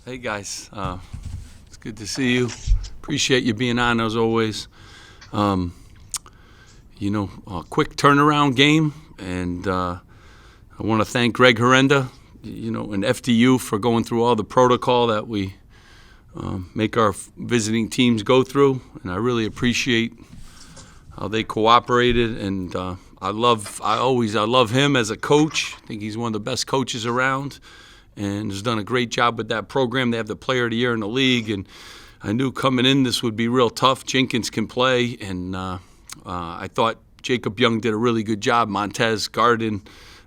Hey guys, it's good to see you. Appreciate you being on as always. A quick turnaround game, and I want to thank Greg Herenda, and FDU for going through all the protocol that we make our visiting teams go through, and I really appreciate how they cooperated. And I love him as a coach. I think he's one of the best coaches around, and has done a great job with that program. They have the Player of the Year in the league, and I knew coming in this would be real tough. Jenkins can play, and I thought Jacob Young did a really good job. Montez Garden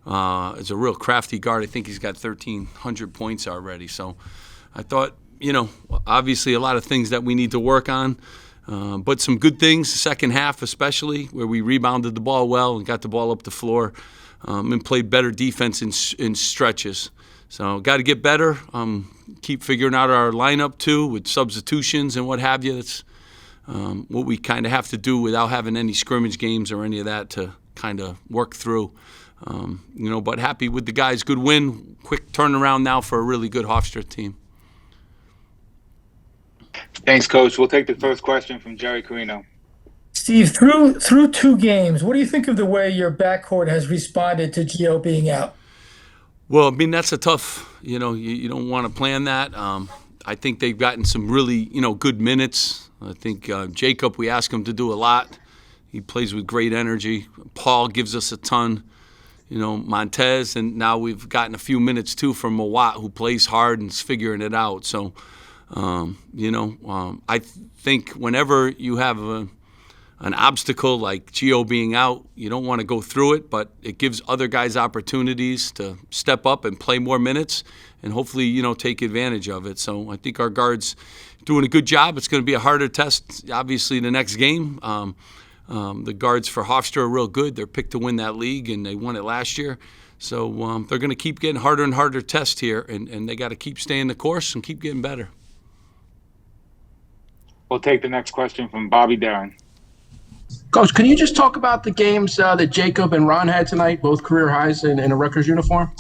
is a real crafty guard. I think he's got 1,300 points already. So I thought, obviously a lot of things that we need to work on, but some good things, second half especially, where we rebounded the ball well and got the ball up the floor and played better defense in stretches. So got to get better, keep figuring out our lineup too with substitutions and what have you. That's what we kind of have to do without having any scrimmage games or any of that to kind of work through. But happy with the guys. Good win, quick turnaround now for a really good Hofstra team. Thanks, Coach. We'll take the first question from Jerry Carino. Steve, through two games, what do you think of the way your backcourt has responded to Gio being out? Well, I mean, that's a tough, you don't want to plan that. I think they've gotten some really, good minutes. I think Jacob, we ask him to do a lot. He plays with great energy. Paul gives us a ton. Montez, and now we've gotten a few minutes too from Mawat, who plays hard and is figuring it out. So, I think whenever you have an obstacle like Gio being out, you don't want to go through it, but it gives other guys opportunities to step up and play more minutes and hopefully, take advantage of it. So I think our guards doing a good job. It's going to be a harder test, obviously, the next game. The guards for Hofstra are real good. They're picked to win that league, and they won it last year. So they're going to keep getting harder and harder tests here, and they got to keep staying the course and keep getting better. We'll take the next question from Bobby Darren. Coach, can you just talk about the games that Jacob and Ron had tonight, both career highs in a Rutgers uniform?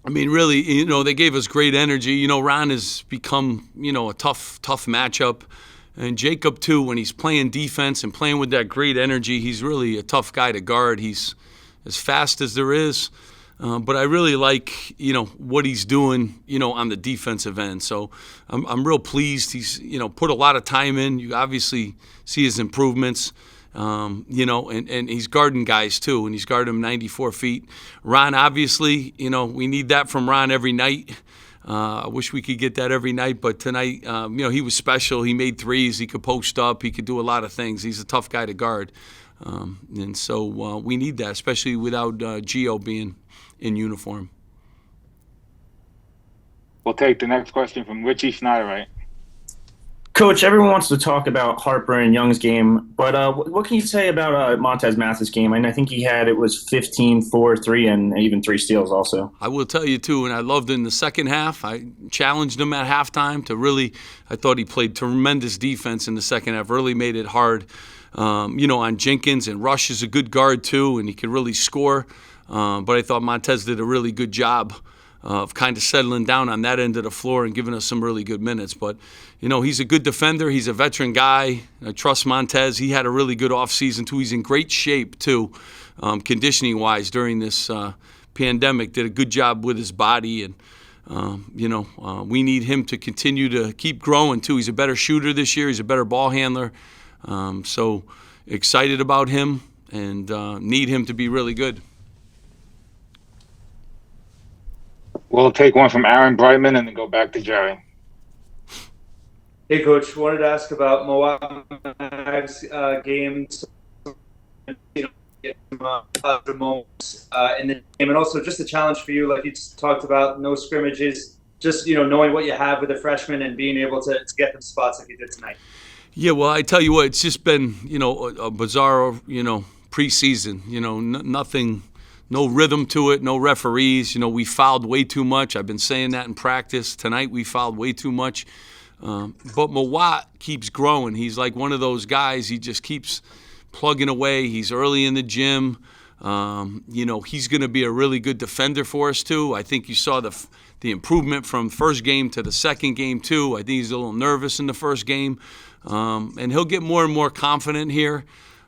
I mean, really, they gave us great energy. Ron has become, a tough matchup. And Jacob, too, when he's playing defense and playing with that great energy, he's really a tough guy to guard. He's as fast as there is. But I really like, what he's doing, on the defensive end. So I'm real pleased. He's, put a lot of time in. You obviously see his improvements. And he's guarding guys too, and he's guarding them 94 feet. Ron, obviously, we need that from Ron every night. I wish we could get that every night, but tonight, he was special. He made threes. He could post up. He could do a lot of things. He's a tough guy to guard. And so we need that, especially without Gio being in uniform. We'll take the next question from Richie Schneiderite. Coach, everyone wants to talk about Harper and Young's game, but what can you say about Montez Mathis' game? I think it was 15, 4, 3, and even 3 steals also. I will tell you, too, and I loved it in the second half. I challenged him at halftime I thought he played tremendous defense in the second half, really made it hard, on Jenkins. And Rush is a good guard, too, and he can really score. But I thought Montez did a really good job of kind of settling down on that end of the floor and giving us some really good minutes. But, he's a good defender. He's a veteran guy. I trust Montez. He had a really good offseason, too. He's in great shape, too, conditioning-wise during this pandemic. Did a good job with his body. And, we need him to continue to keep growing, too. He's a better shooter this year. He's a better ball handler. So excited about him and need him to be really good. We'll take one from Aaron Brightman and then go back to Jerry. Hey, Coach. Wanted to ask about Moab's games, get some positive moments in the game, and also just a challenge for you, like you talked about, no scrimmages, just knowing what you have with the freshmen and being able to get them spots like you did tonight. Yeah, well, I tell you what, it's just been a bizarre preseason. Nothing. No rhythm to it, no referees. We fouled way too much. I've been saying that in practice. Tonight we fouled way too much. But Mawat keeps growing. He's like one of those guys. He just keeps plugging away. He's early in the gym. He's going to be a really good defender for us too. I think you saw the improvement from first game to the second game too. I think he's a little nervous in the first game, and he'll get more and more confident here.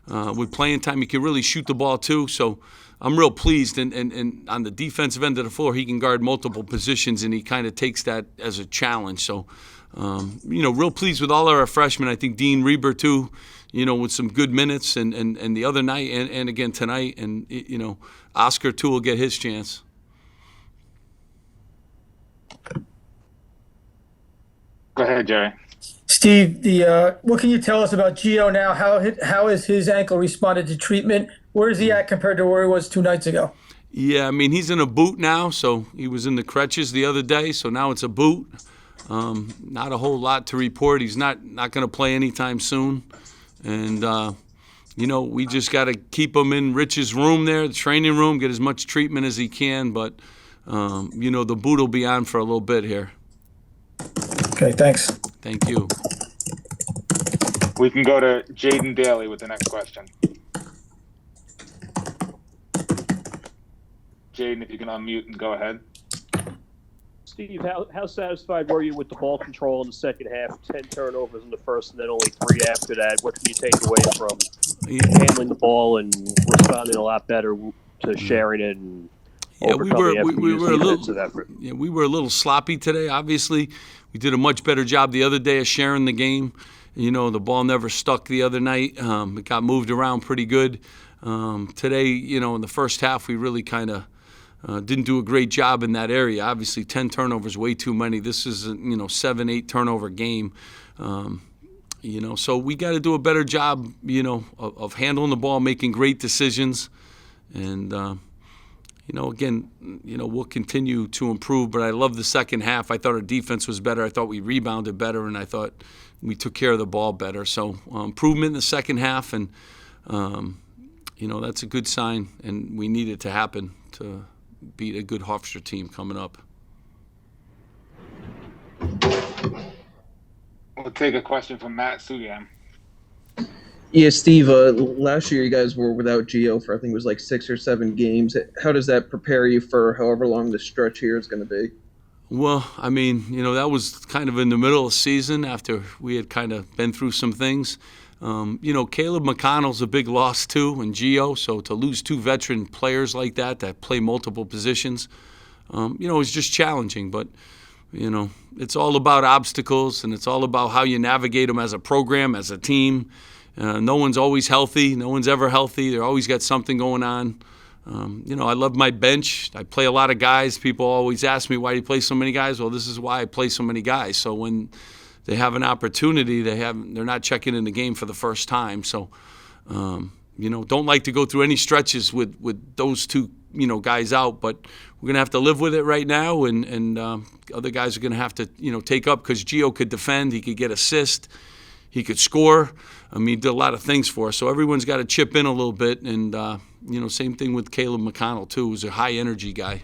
With playing time, he can really shoot the ball too. So I'm real pleased. And on the defensive end of the floor, he can guard multiple positions, and he kind of takes that as a challenge. So, real pleased with all our freshmen. I think Dean Reber too, with some good minutes and the other night and again tonight. And, Oscar too will get his chance. Go ahead, Jerry. Steve, what can you tell us about Gio now? How has his ankle responded to treatment? Where is he at compared to where he was 2 nights ago? Yeah, I mean, he's in a boot now, so he was in the crutches the other day, so now it's a boot. Not a whole lot to report. He's not going to play anytime soon. And, we just got to keep him in Rich's room there, the training room, get as much treatment as he can. But, the boot will be on for a little bit here. Okay, thanks. Thank you. We can go to Jaden Daly with the next question. Jaden, if you can unmute and go ahead. Steve, how satisfied were you with the ball control in the second half? 10 turnovers in the first and then only 3 after that. What can you take away from handling the ball and responding a lot better to sharing it and overcoming we were a defensive effort? Yeah, we were a little sloppy today, obviously. We did a much better job the other day of sharing the game. The ball never stuck the other night. It got moved around pretty good. Today, in the first half, we really kind of didn't do a great job in that area. Obviously, 10 turnovers, way too many. This is a 7-8 turnover game. So we got to do a better job, of handling the ball, making great decisions, and again, we'll continue to improve. But I love the second half. I thought our defense was better. I thought we rebounded better, and I thought we took care of the ball better. So improvement in the second half, and that's a good sign, and we need it to happen to beat a good Hofstra team coming up. We'll take a question from Matt Sugan. Yeah, Steve, last year you guys were without Gio for I think it was like 6 or 7 games. How does that prepare you for however long the stretch here is going to be? Well, I mean, that was kind of in the middle of the season after we had kind of been through some things. Caleb McConnell's a big loss too, and Gio. So to lose 2 veteran players like that play multiple positions, it's just challenging. But, it's all about obstacles, and it's all about how you navigate them as a program, as a team. No one's always healthy. No one's ever healthy. They're always got something going on. I love my bench. I play a lot of guys. People always ask me, why do you play so many guys? Well, this is why I play so many guys. So when they have an opportunity, they're not checking in the game for the first time. So, don't like to go through any stretches with those 2, guys out. But we're going to have to live with it right now. And other guys are going to have to, take up, because Gio could defend. He could get assist. He could score. I mean, he did a lot of things for us. So everyone's got to chip in a little bit. And, same thing with Caleb McConnell, too, who's a high-energy guy.